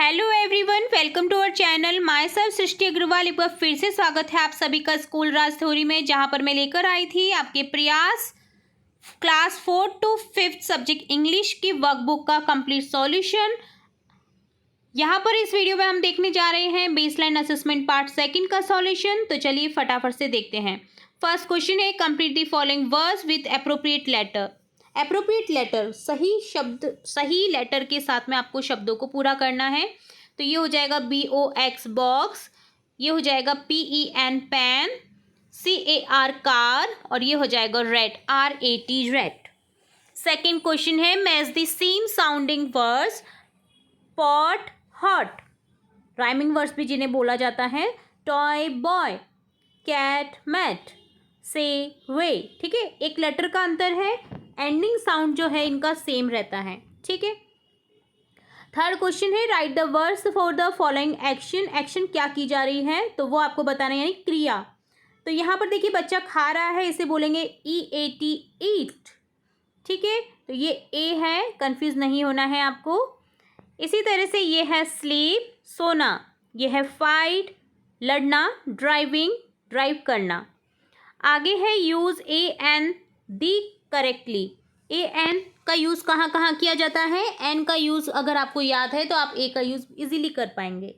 Hello everyone, welcome to our channel. Myself Srishti Agarwal. एक बार फिर से स्वागत है आप सभी का स्कूल राज थ्योरी में, जहां पर मैं लेकर आई थी आपके प्रयास क्लास 4 to 5 सब्जेक्ट इंग्लिश की वर्कबुक का कंप्लीट सॉल्यूशन। यहाँ पर इस वीडियो में हम देखने जा रहे हैं बेसलाइन असेसमेंट पार्ट सेकंड का सॉल्यूशन। तो चलिए फटाफट से देखते हैं। फर्स्ट क्वेश्चन है, complete the following words with appropriate letter. Appropriate letter, सही शब्द सही लेटर के साथ में आपको शब्दों को पूरा करना है। तो ये हो जाएगा BOX बॉक्स, ये हो जाएगा PEN पेन, CAR कार, और ये हो जाएगा rate RAT rate. Second question है, match the same sounding words pot hot. Rhyming words भी जिन्हें बोला जाता है, टॉय बॉय, कैट मैट, से वे। ठीक है, एक लेटर का अंतर है, एंडिंग साउंड जो है इनका सेम रहता है। ठीक है। थर्ड क्वेश्चन है, right the words for the following action. Action क्या की जा रही है तो वो आपको बताना है, यानी क्रिया। तो यहाँ पर देखिए बच्चा खा रहा है, इसे बोलेंगे EAT ईट। ठीक है, तो ये ए है, कंफ्यूज नहीं होना है आपको। इसी तरह से ये है स्लीप, सोना, ये है फाइट, लड़ना, ड्राइविंग, ड्राइव करना। आगे है use AN the correctly. AN का यूज़ कहाँ कहाँ किया जाता है? N का यूज़ अगर आपको याद है तो आप A का यूज़ इजीली कर पाएंगे।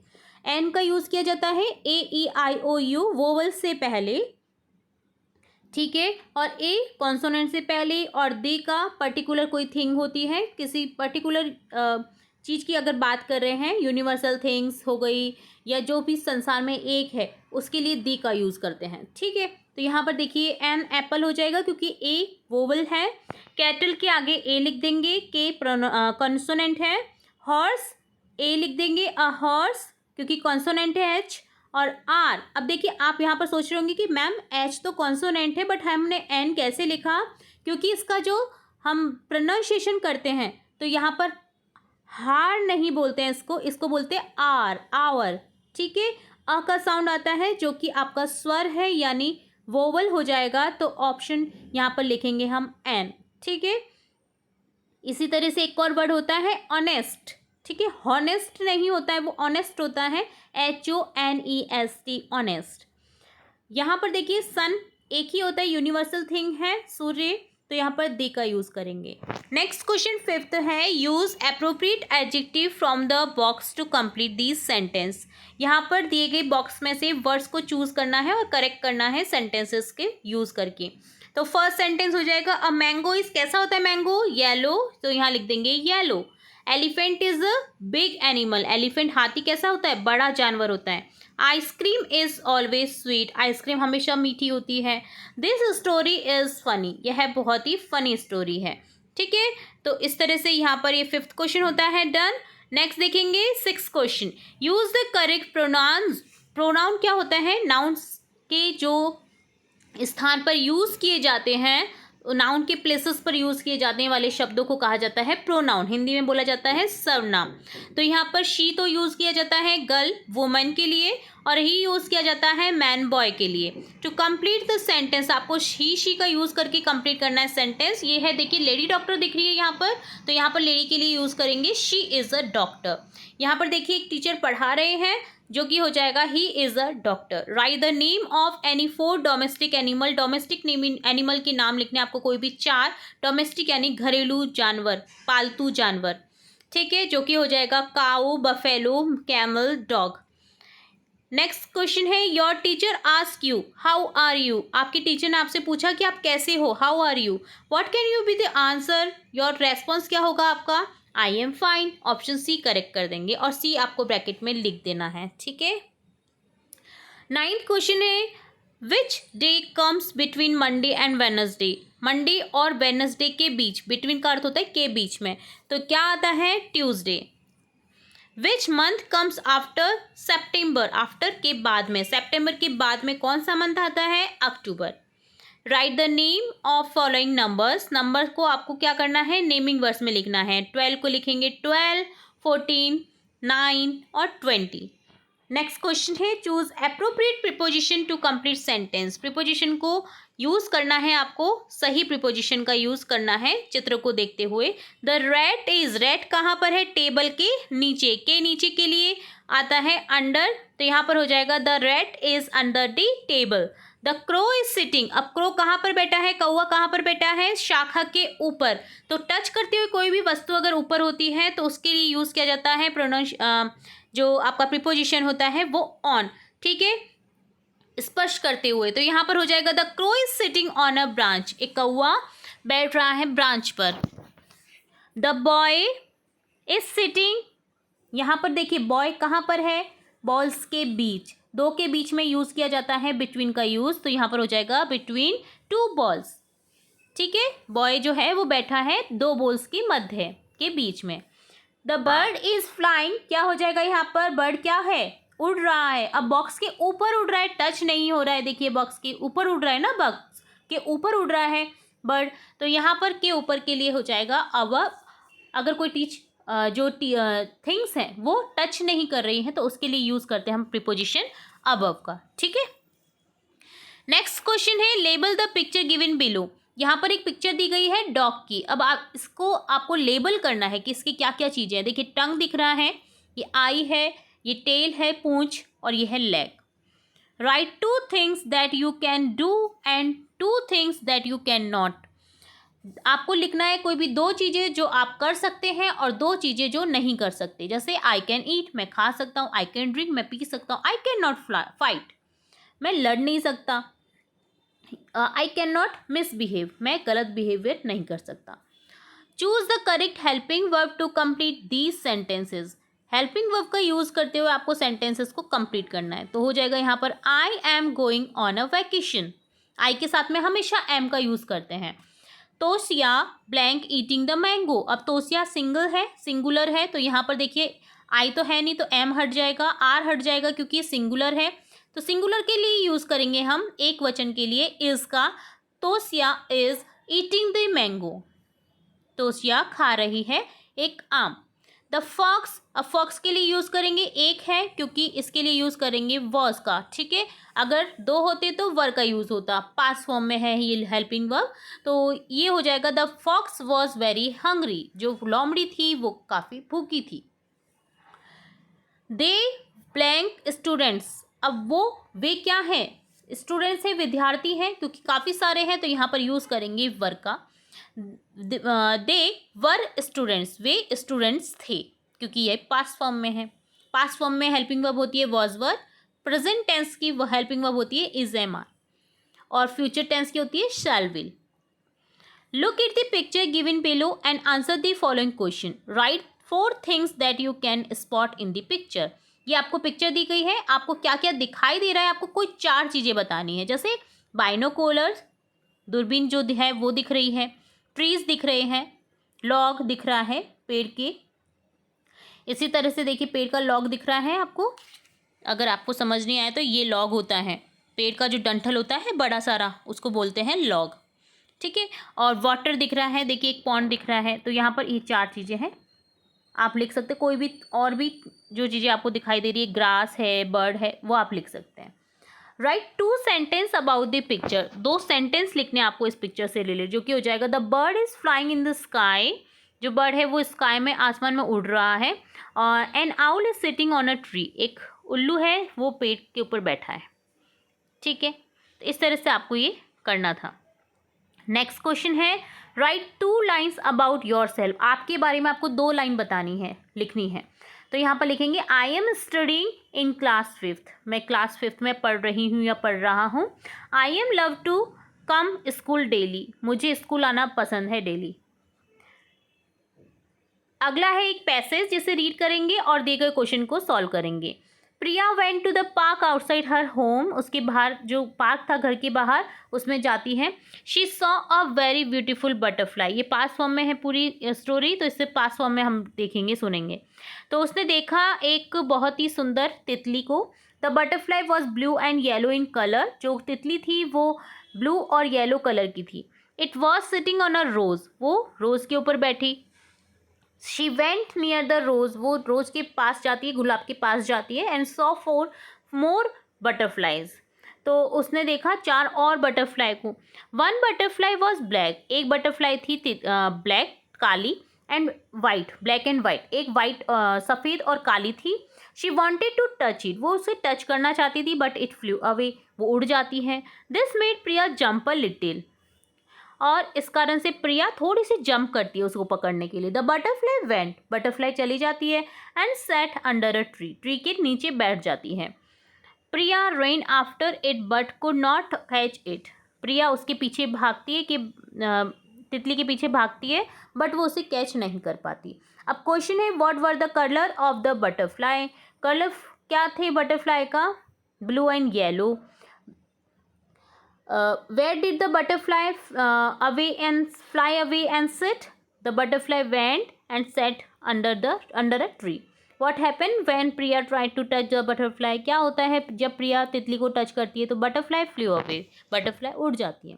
N का यूज़ किया जाता है AEIOU वोवल से पहले, ठीक है, और A कॉन्सोनेंट से पहले, और D का पर्टिकुलर कोई थिंग होती है, किसी पर्टिकुलर चीज़ की अगर बात कर रहे हैं, यूनिवर्सल थिंग्स हो गई या जो भी संसार में एक है, उसके लिए D का यूज़ करते हैं। ठीक है, तो यहाँ पर देखिए N एप्पल हो जाएगा क्योंकि A वोवल है। कैटल के आगे A लिख देंगे, K कॉन्सोनेंट है। हॉर्स A लिख देंगे, अ हॉर्स, क्योंकि कॉन्सोनेंट है H। और R, अब देखिए आप यहाँ पर सोच रहे होंगे कि मैम H तो कॉन्सोनेंट है बट हमने N कैसे लिखा, क्योंकि इसका जो हम प्रोनाउंसिएशन करते हैं तो यहाँ पर हार नहीं बोलते हैं, इसको बोलते हैं आर, आवर। ठीक है, अ का साउंड आता है जो कि आपका स्वर है, यानी वोवल हो जाएगा, तो ऑप्शन यहाँ पर लिखेंगे हम N। ठीक है, इसी तरह से एक और वर्ड होता है ऑनेस्ट। ठीक है, हॉनेस्ट नहीं होता है, वो ऑनेस्ट होता है, HONEST, ऑनेस्ट। यहाँ पर देखिए सन एक ही होता है, यूनिवर्सल थिंग है, सूर्य, तो यहाँ पर दी का यूज करेंगे। नेक्स्ट क्वेश्चन फिफ्थ है, use appropriate adjective from the box to complete this sentence. यहाँ पर दिए गए बॉक्स में से वर्ड्स को चूज करना है और करेक्ट करना है सेंटेंसेस के यूज करके। तो फर्स्ट सेंटेंस हो जाएगा, अ मैंगो इज, कैसा होता है मैंगो? येलो, तो यहाँ लिख देंगे yellow. Elephant is a big animal, elephant हाथी कैसा होता है? बड़ा जानवर होता है। Ice cream is always sweet, ice cream हमेशा मीठी होती है। दिस स्टोरी इज फनी, यह बहुत ही फनी स्टोरी है। ठीक है, तो इस तरह से यहाँ पर ये फिफ्थ क्वेश्चन होता है डन। नेक्स्ट देखेंगे six question, use the correct pronouns. Pronoun क्या होता है? नाउन्स के जो स्थान पर यूज किए जाते हैं, नाउन के प्लेसेस पर यूज किए जाने वाले शब्दों को कहा जाता है प्रोनाउन, हिंदी में बोला जाता है सर्वनाम। तो यहाँ पर शी तो यूज किया जाता है गर्ल वुमन के लिए, और ही यूज किया जाता है मैन बॉय के लिए। टू कंप्लीट द सेंटेंस आपको ही शी का यूज करके कंप्लीट करना है सेंटेंस। ये है देखिए लेडी डॉक्टर दिख रही है यहाँ पर, तो यहाँ पर लेडी के लिए यूज करेंगे शी इज अ डॉक्टर। यहाँ पर देखिए एक टीचर पढ़ा रहे हैं जो कि हो जाएगा he is a doctor. Right the name of any 4 domestic animal, domestic animal के नाम लिखने आपको कोई भी 4, डोमेस्टिक यानी घरेलू जानवर, पालतू जानवर। ठीक है, जो कि हो जाएगा cow, buffalo, camel, dog. Next question है, your teacher ask you how are you, आपकी टीचर ने आपसे पूछा कि आप कैसे हो, how are you, what can you be the answer, your response क्या होगा आपका? I am fine, option C correct कर देंगे, और सी आपको ब्रैकेट में लिख देना है। ठीक है, नाइन्थ क्वेश्चन है, which day comes between Monday and Wednesday. Monday और वेनसडे के बीच, बिटवीन का अर्थ होता है के बीच में, तो क्या आता है? Tuesday. Which month comes after September, after के बाद में, सेप्टेम्बर के बाद में कौन सा मंथ आता है? October. Right the name of following numbers, number को आपको क्या करना है? नेमिंग वर्ड्स में लिखना है। 12 को लिखेंगे 12, 14, 9 और 20। नेक्स्ट क्वेश्चन है, choose appropriate preposition to complete sentence. Preposition को यूज़ करना है आपको, सही प्रीपोजिशन का यूज़ करना है चित्र को देखते हुए। द रैट इज़, रैट कहाँ पर है, टेबल के नीचे, के नीचे के लिए आता है अंडर, तो यहाँ पर हो जाएगा the rat is under the table. The crow is sitting, अब क्रो कहाँ पर बैठा है, कौवा कहाँ पर बैठा है, शाखा के ऊपर। तो टच करते हुए कोई भी वस्तु अगर ऊपर होती है तो उसके लिए यूज़ किया जाता है जो आपका प्रीपोजिशन होता है वो ऑन, ठीक है, स्पर्श करते हुए। तो यहाँ पर हो जाएगा the crow is sitting on a branch, एक कौवा बैठ रहा है ब्रांच पर। द बॉय इज सिटिंग, यहाँ पर देखिए बॉय कहाँ पर है, बॉल्स के बीच, दो के बीच में यूज़ किया जाता है बिटवीन का यूज़, तो यहाँ पर हो जाएगा बिटवीन टू बॉल्स, ठीक है। बॉय जो है वो बैठा है दो बॉल्स के मध्य के बीच में। द बर्ड इज फ्लाइंग, क्या हो जाएगा यहाँ पर, बर्ड क्या है, उड़ रहा है। अब बॉक्स के ऊपर उड़ रहा है, टच नहीं हो रहा है, देखिए बॉक्स के ऊपर उड़ रहा है ना, बॉक्स के ऊपर उड़ रहा है बर्ड, तो यहाँ पर के ऊपर के लिए हो जाएगा अबव। अगर कोई जो थिंग्स हैं वो टच नहीं कर रही हैं तो उसके लिए यूज़ करते हैं हम प्रीपोजिशन अबव का, ठीक है। नेक्स्ट क्वेश्चन है label the picture given below, यहाँ पर एक पिक्चर दी गई है डॉग की। अब आपको लेबल करना है कि इसकी क्या क्या चीज़ें हैं। देखिए टंग दिख रहा है, ये आई है, ये टेल है पूंछ, और ये है leg. Right two things that you can do and two things that you can not, आपको लिखना है कोई भी दो चीज़ें जो आप कर सकते हैं और दो चीज़ें जो नहीं कर सकते। जैसे आई कैन ईट, मैं खा सकता हूँ, आई कैन ड्रिंक, मैं पी सकता हूँ, आई कैन नॉट फाइट, मैं लड़ नहीं सकता, आई कैन नॉट मिसबिहेव, मैं गलत बिहेवियर नहीं कर सकता। Choose the correct helping verb to complete these sentences, helping verb का यूज़ करते हुए आपको सेंटेंसेस को कंप्लीट करना है। तो हो जाएगा यहाँ पर I am going on a vacation, I के साथ में हमेशा एम का यूज़ करते हैं। तोसिया ब्लैंक ईटिंग द मैंगो, अब तोसिया सिंगल है, सिंगुलर है, तो यहाँ पर देखिए आई तो है नहीं तो एम हट जाएगा, आर हट जाएगा क्योंकि सिंगुलर है, तो सिंगुलर के लिए यूज़ करेंगे हम एक वचन के लिए इज़ का। तोसिया इज़ ईटिंग द मैंगो, तोसिया खा रही है एक आम। द फॉक्स, अब फॉक्स के लिए यूज़ करेंगे एक है क्योंकि इसके लिए यूज़ करेंगे वॉज का, ठीक है। अगर दो होते तो वर का यूज़ होता, पास्ट फॉर्म में है ये हेल्पिंग वर्ब, तो ये हो जाएगा the fox was very hungry, जो लोमड़ी थी वो काफ़ी भूखी थी। दे ब्लैंक स्टूडेंट्स, अब वे क्या हैं, स्टूडेंट्स है, विद्यार्थी हैं, क्योंकि काफ़ी सारे हैं तो यहाँ पर यूज़ करेंगे वर का। दे वर स्टूडेंट्स, वे स्टूडेंट्स थे, क्योंकि ये पास्ट फॉर्म में है। पास्ट फॉर्म में हेल्पिंग वर्ब होती है वॉज वर, प्रेजेंट टेंस की हेल्पिंग वर्ब होती है इज एम आर, और फ्यूचर टेंस की होती है शैल will. Look at the picture given below and answer the following question, right 4 things that you can spot in the picture. ये आपको picture दी गई है, आपको क्या क्या दिखाई दे रहा है, आपको कोई 4 चीज़ें बतानी है। जैसे बाइनोकुलर्स, दूरबीन जो है वो दिख रही है, ट्रीज दिख रहे हैं, लॉग दिख रहा है पेड़ के, इसी तरह से देखिए पेड़ का लॉग दिख रहा है आपको, अगर आपको समझ नहीं आया तो ये लॉग होता है, पेड़ का जो डंठल होता है बड़ा सारा उसको बोलते हैं लॉग, ठीक है। और वाटर दिख रहा है, देखिए एक पॉन्ड दिख रहा है, तो यहाँ पर ये 4 चीज़ें हैं, आप लिख सकते हैं कोई भी और भी जो चीज़ें आपको दिखाई दे रही है, ग्रास है, बर्ड है, वो आप लिख सकते हैं। Right 2 sentence about the picture, 2 sentence लिखने आपको इस पिक्चर से रिलेटेड, जो कि हो जाएगा the bird is flying in the sky, जो बर्ड है वो स्काई में, आसमान में उड़ रहा है। और N owl is sitting on a tree, एक उल्लू है वो पेड़ के ऊपर बैठा है, ठीक है। तो इस तरह से आपको ये करना था। नेक्स्ट क्वेश्चन है right 2 lines about your self, आपके बारे में आपको 2 लाइन बतानी है, लिखनी है। तो यहाँ पर लिखेंगे I am studying in class 5th, मैं क्लास 5th में पढ़ रही हूँ या पढ़ रहा हूँ। I am love to come school daily, मुझे स्कूल आना पसंद है डेली। अगला है एक पैसेज जिसे रीड करेंगे और दिए गए क्वेश्चन को सॉल्व करेंगे। Priya went to the park outside her home, उसके बाहर जो पार्क था घर के बाहर उसमें जाती है। She saw a very beautiful butterfly, ये पास्ट फॉर्म में है पूरी स्टोरी, तो इससे पास्ट फॉर्म में हम देखेंगे सुनेंगे। तो उसने देखा एक बहुत ही सुंदर तितली को। The butterfly was blue and yellow in colour, जो तितली थी वो ब्लू और येलो कलर की थी। It was sitting on a rose, वो रोज़ के ऊपर बैठी। She went near the rose, वो रोज के पास जाती है, गुलाब के पास जाती है। एंड सॉ 4 मोर बटरफ्लाइज, तो उसने देखा 4 और बटरफ्लाई को। वन बटरफ्लाई वॉज ब्लैक, एक बटरफ्लाई थी ब्लैक काली, and white, black and white, एक वाइट सफ़ेद और काली थी। She wanted to touch it, वो उसे टच करना चाहती थी, बट इट फ्लू अवे, वो उड़ जाती है। This made Priya jump a little, और इस कारण से प्रिया थोड़ी सी जंप करती है उसको पकड़ने के लिए। द बटरफ्लाई वेंट, बटरफ्लाई चली जाती है, and sat under a tree, tree के नीचे बैठ जाती है। Priya ran after it but could not catch it, Priya उसके पीछे भागती है कि तितली के पीछे भागती है, बट वो उसे कैच नहीं कर पाती। अब क्वेश्चन है, what were the colour of the butterfly, colour क्या थे बटरफ्लाई का, blue and yellow. Where did the butterfly fly away and sit? The butterfly went and sat under a tree. What happened when Priya tried to touch the butterfly? क्या होता है जब प्रिया तितली को touch करती है तो butterfly flew away, butterfly उड़ जाती है।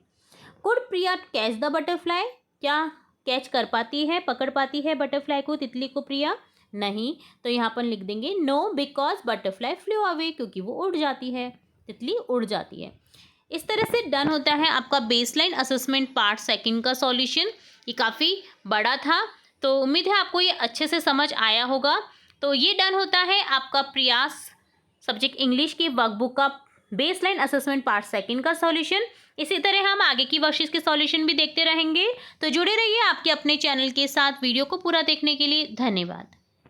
Could Priya catch the butterfly? क्या कैच कर पाती है, पकड़ पाती है बटरफ्लाई को, तितली को प्रिया? नहीं, तो यहाँ पर लिख देंगे no because butterfly flew away, क्योंकि वो उड़ जाती है, तितली उड़ जाती है। इस तरह से डन होता है आपका बेसलाइन असेसमेंट पार्ट सेकंड का सॉल्यूशन। ये काफ़ी बड़ा था, तो उम्मीद है आपको ये अच्छे से समझ आया होगा। तो ये डन होता है आपका प्रयास सब्जेक्ट इंग्लिश की वर्कबुक का बेसलाइन असेसमेंट पार्ट सेकंड का सॉल्यूशन। इसी तरह हम आगे की वर्कशीट्स के सॉल्यूशन भी देखते रहेंगे, तो जुड़े रहिए आपके अपने चैनल के साथ। वीडियो को पूरा देखने के लिए धन्यवाद।